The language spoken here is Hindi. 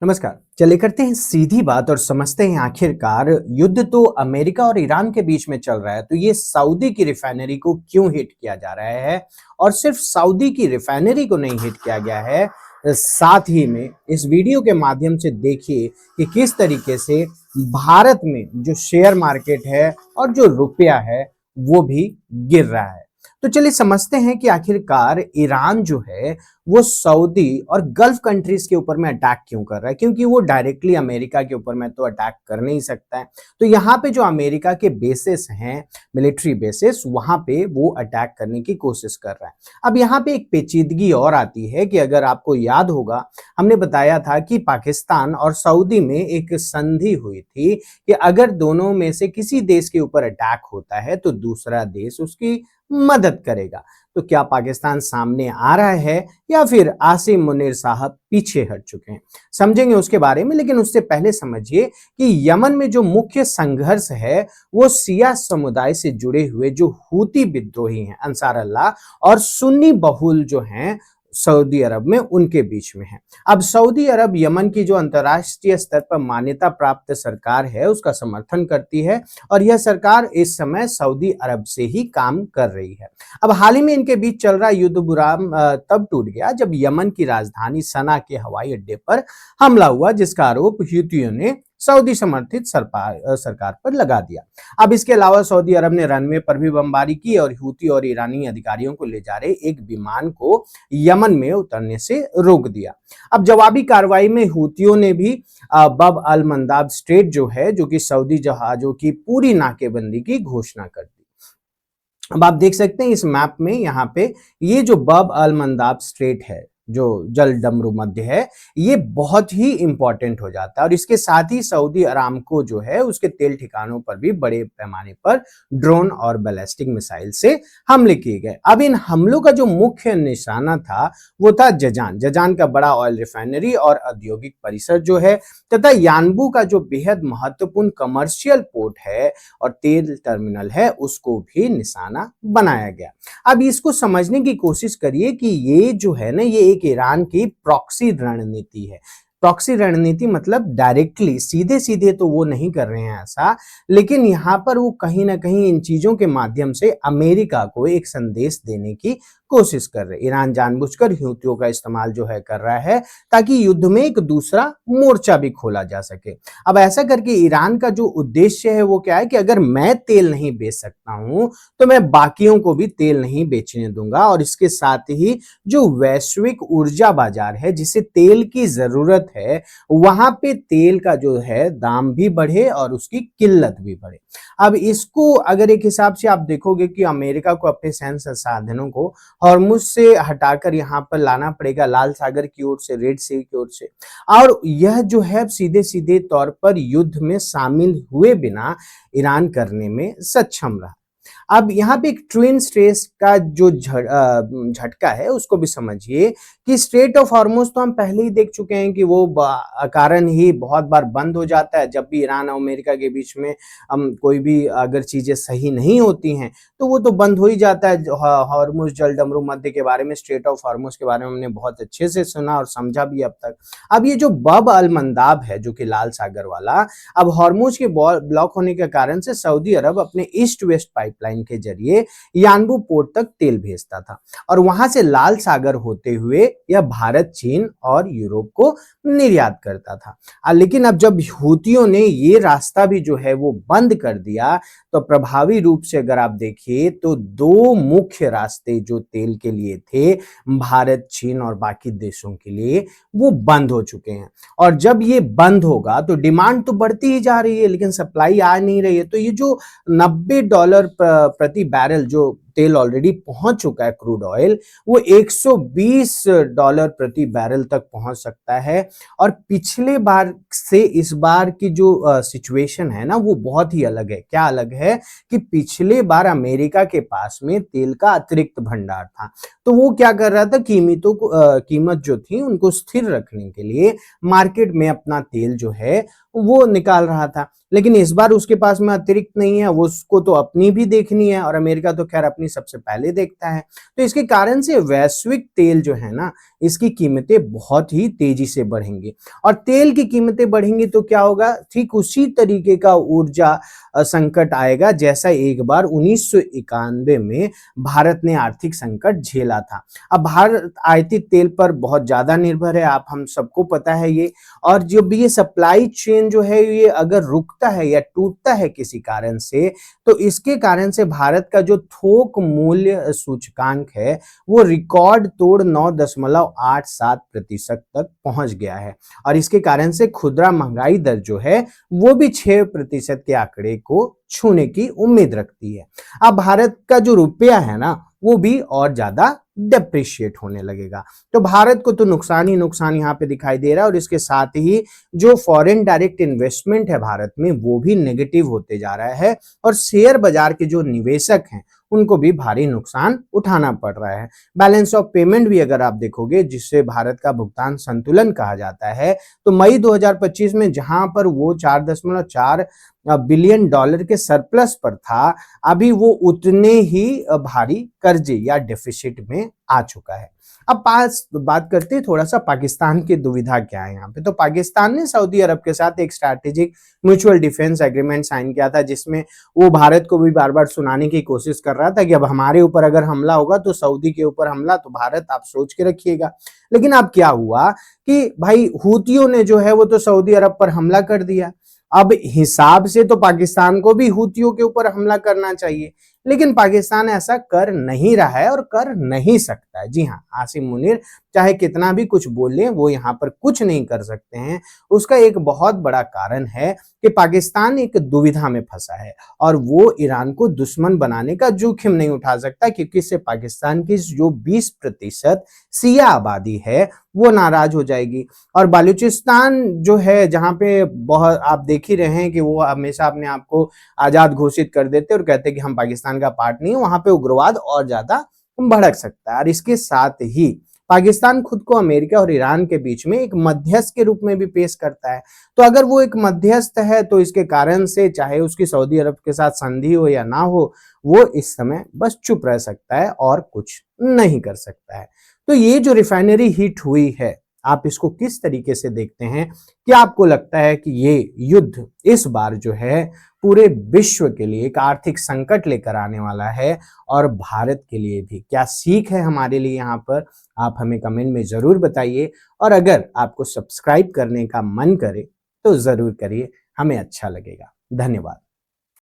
नमस्कार। चलिए करते हैं सीधी बात और समझते हैं आखिरकार युद्ध तो अमेरिका और ईरान के बीच में चल रहा है, तो ये सऊदी की रिफाइनरी को क्यों हिट किया जा रहा है? और सिर्फ सऊदी की रिफाइनरी को नहीं हिट किया गया है, साथ ही में इस वीडियो के माध्यम से देखिए कि किस तरीके से भारत में जो शेयर मार्केट है और जो रुपया है वो भी गिर रहा है। तो चलिए समझते हैं कि आखिरकार ईरान जो है वो सऊदी और गल्फ कंट्रीज के ऊपर में अटैक क्यों कर रहा है, क्योंकि वो डायरेक्टली अमेरिका के ऊपर में तो अटैक कर नहीं सकता है। तो यहाँ पे जो अमेरिका के बेसिस हैं, मिलिट्री बेसिस, वहां पे वो अटैक करने की कोशिश कर रहा है। अब यहाँ पे एक पेचीदगी और आती है कि अगर आपको याद होगा, हमने बताया था कि पाकिस्तान और सऊदी में एक संधि हुई थी कि अगर दोनों में से किसी देश के ऊपर अटैक होता है तो दूसरा देश उसकी मदद करेगा। तो क्या पाकिस्तान सामने आ रहा है या फिर आसिम मुनीर साहब पीछे हट चुके हैं? समझेंगे उसके बारे में, लेकिन उससे पहले समझिए कि यमन में जो मुख्य संघर्ष है वो शिया समुदाय से जुड़े हुए जो हूती विद्रोही हैं अंसार अल्लाह और सुन्नी बहुल जो हैं सऊदी अरब में, उनके बीच में है। अब सऊदी अरब यमन की जो अंतर्राष्ट्रीय स्तर पर मान्यता प्राप्त सरकार है उसका समर्थन करती है और यह सरकार इस समय सऊदी अरब से ही काम कर रही है। अब हाल ही में इनके बीच चल रहा युद्ध विराम तब टूट गया जब यमन की राजधानी सना के हवाई अड्डे पर हमला हुआ, जिसका आरोप हूथियों ने सऊदी समर्थित सरकार पर लगा दिया। अब इसके अलावा सऊदी अरब ने रनवे पर भी बमबारी की और हूती और ईरानी अधिकारियों को ले जा रहे एक विमान को यमन में उतरने से रोक दिया। अब जवाबी कार्रवाई में हूतियों ने भी बब अल मंदाब स्ट्रेट जो है, जो कि सऊदी जहाजों की पूरी नाकेबंदी की घोषणा कर दी। अब आप देख सकते हैं इस मैप में, यहाँ पे ये जो बब अल मंदाब स्ट्रेट है, जो जल डमरू मध्य है, ये बहुत ही इंपॉर्टेंट हो जाता है और इसके साथ ही सऊदी अरामको जो है उसके तेल ठिकानों पर भी बड़े पैमाने पर ड्रोन और बैलिस्टिक मिसाइल से हमले किए गए। अब इन हमलों का जो मुख्य निशाना था वो था जजान का बड़ा ऑयल रिफाइनरी और औद्योगिक परिसर जो है, तथा यानबू का जो बेहद महत्वपूर्ण कमर्शियल पोर्ट है और तेल टर्मिनल है, उसको भी निशाना बनाया गया। अब इसको समझने की कोशिश करिए कि ये जो है ना, ये एक ईरान की प्रॉक्सी रणनीति है। प्रॉक्सी रणनीति मतलब डायरेक्टली सीधे सीधे तो वो नहीं कर रहे हैं ऐसा, लेकिन यहाँ पर वो कहीं ना कहीं इन चीजों के माध्यम से अमेरिका को एक संदेश देने की कोशिश कर रहे हैं। ईरान जानबूझकर हूथियों का इस्तेमाल जो है कर रहा है ताकि युद्ध में एक दूसरा मोर्चा भी खोला जा सके। अब ऐसा करके ईरान का जो उद्देश्य है वो क्या है कि अगर मैं तेल नहीं बेच सकता हूं तो मैं बाकियों को भी तेल नहीं बेचने दूंगा, और इसके साथ ही जो वैश्विक ऊर्जा बाजार है जिसे तेल की जरूरत है, वहां पे तेल का जो है दाम भी बढ़े और उसकी किल्लत भी बढ़े। अब इसको अगर एक हिसाब से आप देखोगे कि अमेरिका को अपने सैन्य संसाधनों को हॉर्मुज से हटाकर यहाँ पर लाना पड़ेगा, लाल सागर की ओर से, रेड सी की ओर से, और यह जो है सीधे सीधे तौर पर युद्ध में शामिल हुए बिना ईरान करने में सक्षम रहा। अब यहाँ पे एक ट्विन स्ट्रेस का जो झटका है उसको भी समझिए कि स्ट्रेट ऑफ हॉर्मुज तो हम पहले ही देख चुके हैं कि वो कारण ही बहुत बार बंद हो जाता है। जब भी ईरान और अमेरिका के बीच में कोई भी अगर चीजें सही नहीं होती हैं तो वो तो बंद हो ही जाता है। हॉर्मुज जल डमरू मध्य के बारे में, स्ट्रेट ऑफ हॉर्मुज के बारे में हमने बहुत अच्छे से सुना और समझा भी अब तक। अब ये जो बब अल मंदाब है जो कि लाल सागर वाला, अब हॉर्मुज के ब्लॉक होने के कारण से सऊदी अरब अपने ईस्ट वेस्ट पाइपलाइन के जरिए यानबू पोर्ट तक तेल भेजता था और वहां से लाल सागर होते हुए यह भारत, चीन और यूरोप को निर्यात करता था। लेकिन अब जब हूथियों ने ये रास्ता भी जो है वो बंद कर दिया तो प्रभावी रूप से अगर आप देखिए तो दो मुख्य रास्ते जो तेल के लिए थे, भारत, चीन और बाकी देशों के लिए, वो बंद हो चुके हैं। और जब ये बंद होगा तो डिमांड तो बढ़ती ही जा रही है लेकिन सप्लाई आ नहीं रही है। तो ये जो $90 प्रति बैरल जो तेल ऑलरेडी पहुंच चुका है, क्रूड ऑयल, वो $120 प्रति बैरल तक पहुंच सकता है। और पिछले बार से इस बार की जो सिचुएशन है ना वो बहुत ही अलग है। क्या अलग है कि पिछले बार अमेरिका के पास में तेल का अतिरिक्त भंडार था, तो वो क्या कर रहा था, कीमत जो थी उनको स्थिर रखने के लिए मार्केट में अपना तेल जो है वो निकाल रहा था। लेकिन इस बार उसके पास में अतिरिक्त नहीं है, वो उसको तो अपनी भी देखनी है और अमेरिका तो खैर अपनी सबसे पहले देखता है। तो इसके कारण से वैश्विक तेल जो है ना, इसकी कीमतें बहुत ही तेजी से बढ़ेंगी और तेल की कीमतें बढ़ेंगी तो क्या होगा, ठीक उसी तरीके का ऊर्जा संकट आएगा जैसा एक बार 1991 में भारत ने आर्थिक संकट झेला था। अब भारत आयातित तेल पर बहुत ज्यादा निर्भर है, आप हम सबको पता है ये। और जब ये सप्लाई चेन जो है ये अगर रुकता है या टूटता है किसी कारण से, तो इसके कारण से भारत का जो थोक मूल्य सूचकांक है वो रिकॉर्ड तोड़ 9.87% तक पहुंच गया है और इसके कारण से खुदरा महंगाई दर जो है वो भी 6% के आंकड़े को छूने की उम्मीद रखती है। अब भारत का जो रुपया है ना वो भी और ज्यादा डेप्रिशिएट होने लगेगा। तो भारत को तो नुकसान ही नुकसान यहाँ पे दिखाई दे रहा है और इसके साथ ही जो फॉरेन डायरेक्ट इन्वेस्टमेंट है भारत में वो भी नेगेटिव होते जा रहा है और शेयर बाजार के जो निवेशक हैं उनको भी भारी नुकसान उठाना पड़ रहा है। बैलेंस ऑफ पेमेंट भी अगर आप देखोगे, जिससे भारत का भुगतान संतुलन कहा जाता है, तो मई 2025 में जहां पर वो 4.4 बिलियन डॉलर के सरप्लस पर था, अभी वो उतने ही भारी कर्जे या डेफिसिट में आ चुका है। अब पास बात करते हैं थोड़ा सा पाकिस्तान की दुविधा क्या है यहाँ पे। तो पाकिस्तान ने सऊदी अरब के साथ एक strategic mutual defence agreement sign किया था, जिसमें वो भारत को भी बार बार सुनाने की कोशिश कर रहा था कि अब हमारे ऊपर अगर हमला होगा तो सऊदी के ऊपर हमला, तो भारत आप सोच के रखिएगा। लेकिन अब क्या हुआ कि भाई हूतियों ने जो है वो तो सऊदी अरब पर हमला कर दिया। अब हिसाब से तो पाकिस्तान को भी हूतियों के ऊपर हमला करना चाहिए, लेकिन पाकिस्तान ऐसा कर नहीं रहा है और कर नहीं सकता है। जी हाँ, आसिम मुनीर चाहे कितना भी कुछ बोले वो यहाँ पर कुछ नहीं कर सकते हैं। उसका एक बहुत बड़ा कारण है कि पाकिस्तान एक दुविधा में फंसा है और वो ईरान को दुश्मन बनाने का जोखिम नहीं उठा सकता, क्योंकि इससे पाकिस्तान की जो 20% शिया आबादी है वो नाराज हो जाएगी। और बलूचिस्तान जो है, जहाँ पे बहुत आप देख ही रहे हैं कि वो हमेशा अपने आप को आजाद घोषित कर देते और कहते हैं कि हम पाकिस्तान का पार्ट नहीं है, वहां पे उग्रवाद और ज्यादा भड़क सकता है। और इसके साथ ही पाकिस्तान खुद को अमेरिका और ईरान के बीच में एक मध्यस्थ के रूप में भी पेश करता है। तो अगर वो एक मध्यस्थ है तो इसके कारण से चाहे उसकी सऊदी अरब के साथ संधि हो या ना हो, वो इस समय बस चुप रह सकता है और कुछ नहीं कर सकता है। तो ये जो रिफाइनरी हिट हुई है, आप इसको किस तरीके से देखते हैं? क्या आपको लगता है कि ये युद्ध इस बार जो है पूरे विश्व के लिए एक आर्थिक संकट लेकर आने वाला है और भारत के लिए भी? क्या सीख है हमारे लिए यहाँ पर? आप हमें कमेंट में जरूर बताइए और अगर आपको सब्सक्राइब करने का मन करे तो जरूर करिए, हमें अच्छा लगेगा। धन्यवाद।